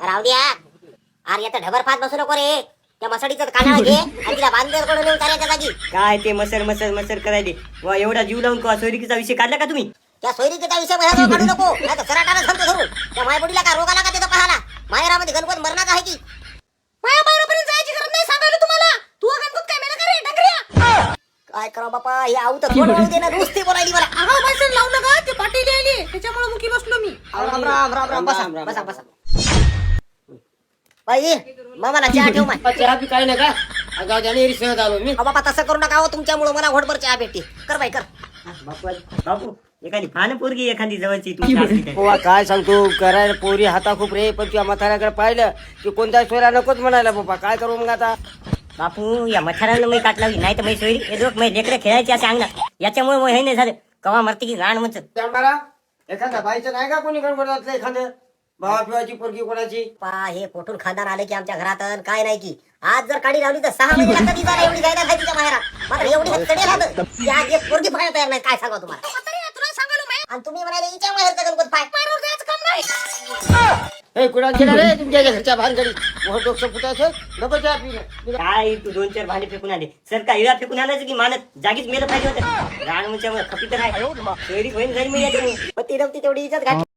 राहू द्या. अरे याचा ढबर फात बसू नको रे. त्या मसडीचं कानाला घे आणि तिला बांधर कडून नेऊन ताऱ्याच्या जागी. काय ते मसर मसर मसर करायले वा एवढा जीव लावून का सोयरिकीचा विषय काढला का तुम्ही? त्या सोयरीचा विषय माझ्याजवळ काढू नको. नाही तर सराटाला धरतो धरून. त्या मायबुडीला का रोग आला का त्याचा पाहाला? माहेरामध्ये गणपत मरणाचा आहे की. माया बाहेरपर्यंत जायची गरज नाही सांगायला तुम्हाला. तू गणपत काय मेला का रे डंगऱ्या? काय करावं बापा हे आऊ तर थोडं वाळू दे ना. नुसती बोलायली मला. आगाऊ भाषण लावू नका. ते पाटील यायले त्याच्यामुळे मुकी बसलो मी. राम राम राम राम. बसा बसा बसा. बाई मामाला चहा ठेव माय. चहा बी काय नाही का? अगं त्याने रिक्षात आलो मी. बाबा तसं करू नका हो. तुमच्यामुळे मला घोटभर चहा भेटते. कर बाई कर. बापू बापू एखादी फान पोरगी एखादी जवळची तुमची असली तर. हो काय सांगतो करायला पोरी हाता खूप रे पण तुझ्या म्हाताऱ्याकडे पाहिलं की कोणत्या सोयरा नकोच म्हणायला बाबा काय करू मग आता. बापू या मठारानं मी काट लावली नाही तर मी सोयरी हे दोघ लेकरं खेळायची असे अंगणात याच्यामुळे मग हे नाही झालं कवा मरती की रान म्हणत. मला एखादा बाईचं नाही का कोणी गणपतातलं एखादं भावा पिवाची पोरगी कोणाची. पा हे कोठून खानदार आले की आमच्या घरात अन काय नाही की. आज जर काढी लावली तर 6 महिने लागतात तिचा एवढी जायला आहे तिच्या माहेरा. मात्र एवढी चढेल राहतं की आज एक पोरगी पाहायला तयार नाही. काय सांगा तुम्हाला. तुला सांगायला माया आणि तुम्ही म्हणाले हिच्या माहेरचा गणपत पाय. पायवर जायचं काम नाही. हे कुणाचे रे तुमच्या घरच्या भानगडी मोठं डोकं फुटायचं नको चहा पिणं. काय तू 2-4 भांडे फेकून आले सर का इळा फेकून आणायचं की मानत जागीच मेलं पाहिजे होतं. रान म्हणजे खपी तर आहे सोयरी होईन जाईल मी याच्यामुळे. पण ती नव्हती तेवढी इज्जत घातली.